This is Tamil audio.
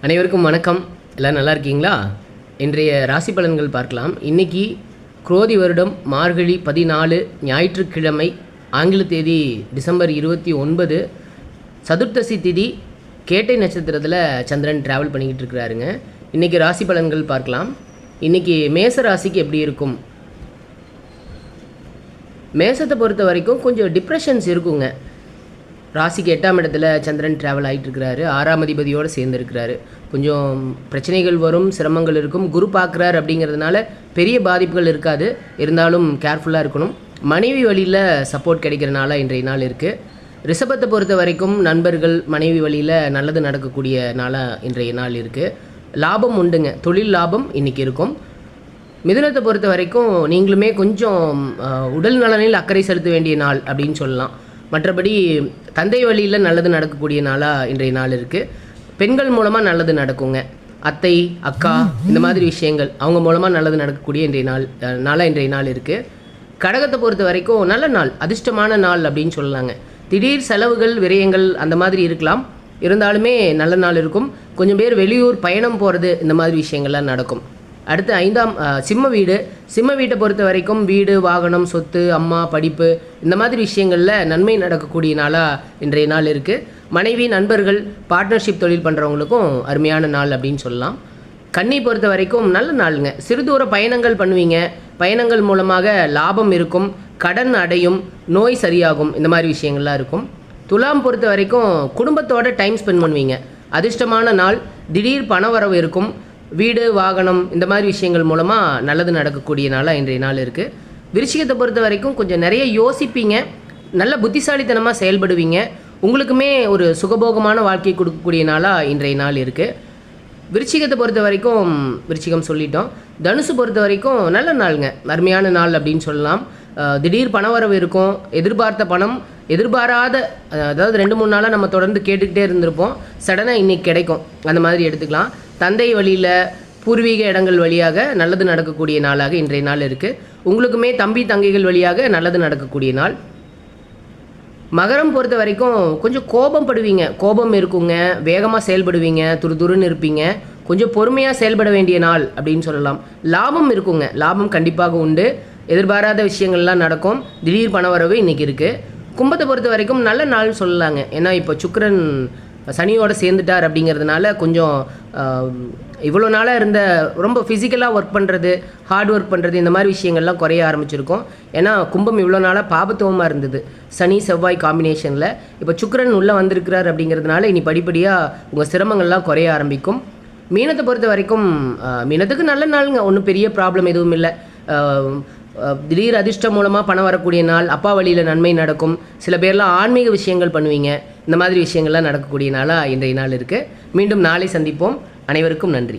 அனைவருக்கும் வணக்கம். எல்லாம் நல்லா இருக்கீங்களா? இன்றைய ராசி பலன்கள் பார்க்கலாம். இன்றைக்கி குரோதி வருடம் மார்கழி 14 ஞாயிற்றுக்கிழமை, ஆங்கில தேதி டிசம்பர் 29, சதுர்த்தசி திதி, கேட்டை நட்சத்திரத்தில் சந்திரன் ட்ராவல் பண்ணிக்கிட்டு இருக்கிறாருங்க. இன்றைக்கி ராசி பலன்கள் பார்க்கலாம். இன்றைக்கி மேச ராசிக்கு எப்படி இருக்கும்? மேசத்தை பொறுத்த வரைக்கும் கொஞ்சம் டிப்ரெஷன்ஸ் இருக்குங்க. ராசிக்கு 8ஆம் இடத்துல சந்திரன் ட்ராவல் ஆகிட்டுருக்கிறாரு. 6ஆம் அதிபதியோடு சேர்ந்துருக்கிறாரு. கொஞ்சம் பிரச்சனைகள் வரும், சிரமங்கள் இருக்கும். குரு பார்க்குறாரு அப்படிங்கிறதுனால பெரிய பாதிப்புகள் இருக்காது. இருந்தாலும் கேர்ஃபுல்லாக இருக்கணும். மனைவி வழியில் சப்போர்ட் கிடைக்கிற நாளாக இன்றைய நாள் இருக்குது. ரிஷபத்தை பொறுத்த வரைக்கும் நண்பர்கள், மனைவி வழியில் நல்லது நடக்கக்கூடிய நாளாக இன்றைய நாள் இருக்குது. லாபம் உண்டுங்க, தொழில் லாபம் இன்றைக்கி இருக்கும். மிதுனத்தை பொறுத்த வரைக்கும் நீங்களுமே கொஞ்சம் உடல் நலனில் அக்கறை செலுத்த வேண்டிய நாள் அப்படின்னு சொல்லலாம். மற்றபடி தந்தை வழியில் நல்லது நடக்கக்கூடிய நாளாக இன்றைய நாள் இருக்குது. பெண்கள் மூலமாக நல்லது நடக்குங்க. அத்தை, அக்கா, இந்த மாதிரி விஷயங்கள் அவங்க மூலமாக நல்லது நடக்கக்கூடிய இன்றைய நாள் இருக்குது. கடகத்தை பொறுத்த வரைக்கும் நல்ல நாள், அதிர்ஷ்டமான நாள் அப்படின்னு சொல்லலாங்க. திடீர் செலவுகள், விரயங்கள் அந்த மாதிரி இருக்கலாம். இருந்தாலுமே நல்ல நாள் இருக்கும். கொஞ்சம் பேர் வெளியூர் பயணம் போகிறது, இந்த மாதிரி விஷயங்கள்லாம் நடக்கும். அடுத்து 5ஆம் சிம்ம வீட்டை பொறுத்த வரைக்கும் வீடு, வாகனம், சொத்து, அம்மா, படிப்பு இந்த மாதிரி விஷயங்களில் நன்மை நடக்கக்கூடிய நாளாக இன்றைய நாள் இருக்குது. மனைவி, நண்பர்கள், பார்ட்னர்ஷிப் தொழில் பண்ணுறவங்களுக்கும் அருமையான நாள் அப்படின்னு சொல்லலாம். கன்னி பொறுத்த வரைக்கும் நல்ல நாளுங்க. சிறு தூர பயணங்கள் பண்ணுவீங்க. பயணங்கள் மூலமாக லாபம் இருக்கும், கடன் அடையும், நோய் சரியாகும், இந்த மாதிரி விஷயங்கள்லாம் இருக்கும். துலாம் பொறுத்த வரைக்கும் குடும்பத்தோட டைம் ஸ்பெண்ட் பண்ணுவீங்க. அதிர்ஷ்டமான நாள், திடீர் பணவரவு இருக்கும். வீடு, வாகனம் இந்த மாதிரி விஷயங்கள் மூலமாக நல்லது நடக்கக்கூடிய நாளாக இன்றைய நாள் இருக்குது. விருச்சிகத்தை பொறுத்த வரைக்கும் கொஞ்சம் நிறைய யோசிப்பீங்க, நல்ல புத்திசாலித்தனமாக செயல்படுவீங்க. உங்களுக்குமே ஒரு சுகபோகமான வாழ்க்கை கொடுக்கக்கூடிய நாளாக இன்றைய நாள் இருக்குது. விருச்சிகத்தை பொறுத்த வரைக்கும் விருச்சிகம் சொல்லிட்டோம். தனுசு பொறுத்த வரைக்கும் நல்ல நாளுங்க, அருமையான நாள் அப்படின்னு சொல்லலாம். திடீர் பணவரவு இருக்கும். எதிர்பார்த்த பணம், எதிர்பாராத, அதாவது 2-3 நாளாக நம்ம தொடர்ந்து கேட்டுக்கிட்டே இருந்திருப்போம், சடனாக இன்றைக்கி கிடைக்கும், அந்த மாதிரி எடுத்துக்கலாம். தந்தை வழியில், பூர்வீக இடங்கள் வழியாக நல்லது நடக்கக்கூடிய நாளாக இன்றைய நாள் இருக்குது. உங்களுக்குமே தம்பி, தங்கைகள் வழியாக நல்லது நடக்கக்கூடிய நாள். மகரம் பொறுத்த வரைக்கும் கொஞ்சம் கோபப்படுவீங்க, கோபம் இருக்குங்க, வேகமாக செயல்படுவீங்க, துருதுருன்னு இருப்பீங்க. கொஞ்சம் பொறுமையாக செயல்பட வேண்டிய நாள் அப்படின்னு சொல்லலாம். லாபம் இருக்குங்க, லாபம் கண்டிப்பாக உண்டு. எதிர்பாராத விஷயங்கள்லாம் நடக்கும். திடீர் பணவரவு இன்றைக்கி இருக்குது. கும்பத்தை பொறுத்த வரைக்கும் நல்ல நாள்னு சொல்லலாங்க. ஏன்னா இப்போ சுக்கிரன் சனியோடு சேர்ந்துட்டார் அப்படிங்கிறதுனால கொஞ்சம் இவ்வளோ நாளாக இருந்த ரொம்ப ஃபிசிக்கலாக ஒர்க் பண்ணுறது, ஹார்ட் ஒர்க் பண்ணுறது, இந்த மாதிரி விஷயங்கள்லாம் குறைய ஆரம்பிச்சிருக்கும். ஏன்னா கும்பம் இவ்வளோ நாளாக பாபத்துவமாக இருந்தது சனி செவ்வாய் காம்பினேஷனில். இப்போ சுக்கிரன் உள்ளே வந்திருக்கிறார் அப்படிங்கிறதுனால இனி படிப்படியாக உங்கள் சிரமங்கள்லாம் குறைய ஆரம்பிக்கும். மீனத்தை பொறுத்த வரைக்கும் மீனத்துக்கு நல்ல நாளுங்க, ஒன்றும் பெரிய ப்ராப்ளம் எதுவும் இல்லை. திடீர் அதிர்ஷ்டம் மூலமாக பணம் வரக்கூடிய நாள். அப்பா வழியில் நன்மை நடக்கும். சில பேர்லாம் ஆன்மீக விஷயங்கள் பண்ணுவீங்க. இந்த மாதிரி விஷயங்கள்லாம் நடக்கக்கூடிய நாளாக இன்றைய நாள் இருக்குது. மீண்டும் நாளை சந்திப்போம். அனைவருக்கும் நன்றி.